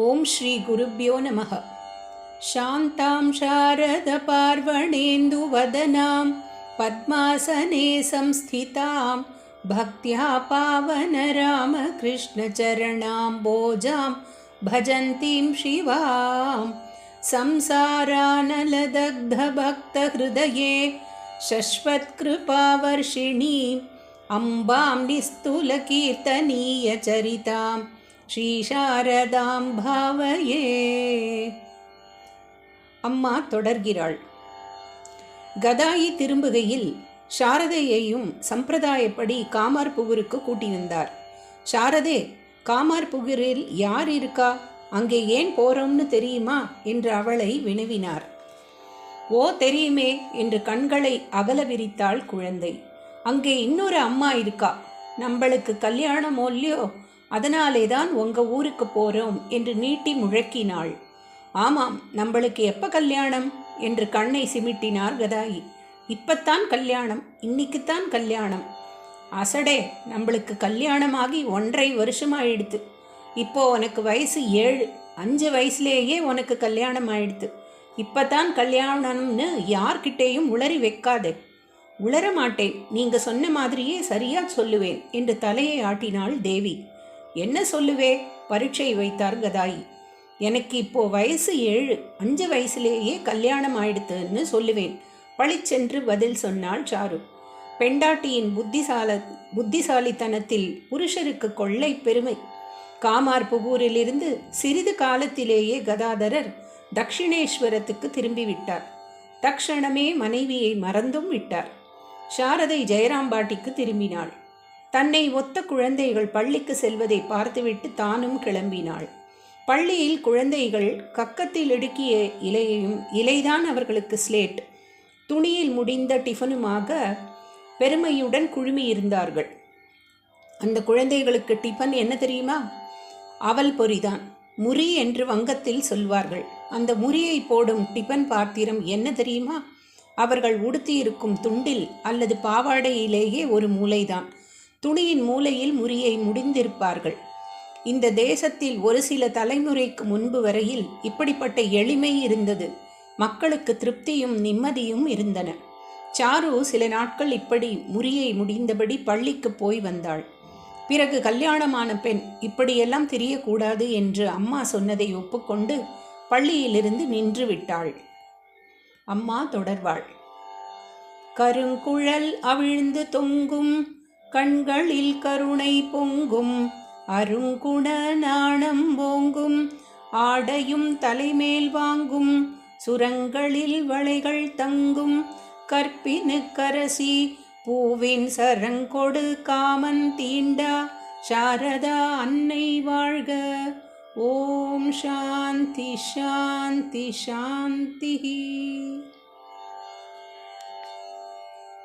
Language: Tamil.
ஓம் ஸ்ரீ குருப்யோ நமः. சாந்தாம் சாரத பார்வணேந்து வதனாம் பத்மாசனே சம்ஸ்திதாம் பக்தியா பாவன ராம கிருஷ்ண சரணாம் போஜாம் பஜந்தீம் சிவாம் சம்சாரானலதக்த பக்த ஹிருதயே சஸ்வத் கிருபாவர்ஷிணி அம்பாம் நிஸ்துல கீர்த்தனீய சரிதாம் ஸ்ரீ சாரதாம் பாவயே. அம்மா தொடர்கிறாள். கதாயி திரும்புகையில் சாரதையையும் சம்பிரதாயப்படி காமார்புகூருக்கு கூட்டி வந்தார். சாரதே, காமார்புகூரில் யார் இருக்கா? அங்கே ஏன் போறோம்னு தெரியுமா என்று அவளை வினவினார். ஓ, தெரியுமே என்று கண்களை அகல விரித்தாள் குழந்தை. அங்கே இன்னொரு அம்மா இருக்கா. நம்மளுக்கு கல்யாணம் இல்லையோ, அதனாலே தான் உங்க ஊருக்கு போறோம் என்று நீட்டி முழக்கினாள். ஆமாம், நம்மளுக்கு எப்ப கல்யாணம் என்று கண்ணை சிமிட்டினார் கதாயி. இப்பத்தான் கல்யாணம், இன்னைக்குத்தான் கல்யாணம். அசடே, நம்மளுக்கு கல்யாணமாகி 1.5 வருஷம் ஆயிடுத்து. இப்போ உனக்கு வயசு 7, 5 வயசுலேயே உனக்கு கல்யாணம் ஆயிடுத்து. இப்பத்தான் கல்யாணம்னு யார்கிட்டேயும் உளறி வைக்காதே. உளர மாட்டேன், நீங்க சொன்ன மாதிரியே சரியா சொல்லுவேன் என்று தலையை ஆட்டினாள் தேவி. என்ன சொல்லுவே? பரீட்சை வைத்தார் கதாயி. எனக்கு இப்போ வயசு 7, 5 வயசுலேயே கல்யாணம் ஆயிடுத்துன்னு சொல்லுவேன், பழிச்சென்று பதில் சொன்னாள் சாரு. பெண்டாட்டியின் புத்திசாலித்தனத்தில் புருஷருக்கு கொள்ளை பெருமை. காமார்புகூரிலிருந்து சிறிது காலத்திலேயே கதாதரர் தக்ஷிணேஸ்வரத்துக்கு திரும்பிவிட்டார். தக்ஷணமே மனைவியை மறந்தும் விட்டார். சாரதை ஜெயராம்பாட்டிக்கு திரும்பினாள். தன்னை ஒத்த குழந்தைகள் பள்ளிக்கு செல்வதை பார்த்துவிட்டு தானும் கிளம்பினாள். பள்ளியில் குழந்தைகள் கக்கத்தில் இடுக்கிய இலைதான் அவர்களுக்கு ஸ்லேட், துணியில் முடிந்த டிஃபனுமாக பெருமையுடன் குழுமியிருந்தார்கள். அந்த குழந்தைகளுக்கு டிஃபன் என்ன தெரியுமா? அவல் பொரிதான். முறி என்று வங்கத்தில் சொல்வார்கள். அந்த முறியை போடும் டிஃபன் பாத்திரம் என்ன தெரியுமா? அவர்கள் உடுத்தியிருக்கும் துண்டில் அல்லது பாவாடையிலேயே ஒரு மூலைதான். துணியின் மூலையில் முறியை முடிந்திருப்பார்கள். இந்த தேசத்தில் ஒரு சில தலைமுறைக்கு முன்பு வரையில் இப்படிப்பட்ட எளிமை இருந்தது. மக்களுக்கு திருப்தியும் நிம்மதியும் இருந்தன. சாரு சில நாட்கள் இப்படி முறியை முடிந்தபடி பள்ளிக்கு போய் வந்தாள். பிறகு கல்யாணமான பெண் இப்படியெல்லாம் தெரியக்கூடாது என்று அம்மா சொன்னதை ஒப்புக்கொண்டு பள்ளியிலிருந்து நின்று விட்டாள். அம்மா தொடர்வாள். கருங்குழல் அவிழ்ந்து தொங்கும், கண்களில் கருணை பொங்கும், அருங்குண நாணம் ஓங்கும், ஆடையும் தலைமேல் வாங்கும், சுரங்களில் வளைகள் தங்கும், கற்பினு கரசி பூவின் சரங்கொடு காமன் தீண்டா சாரதா அன்னை வாழ்க. ஓம் சாந்தி சாந்தி சாந்தி.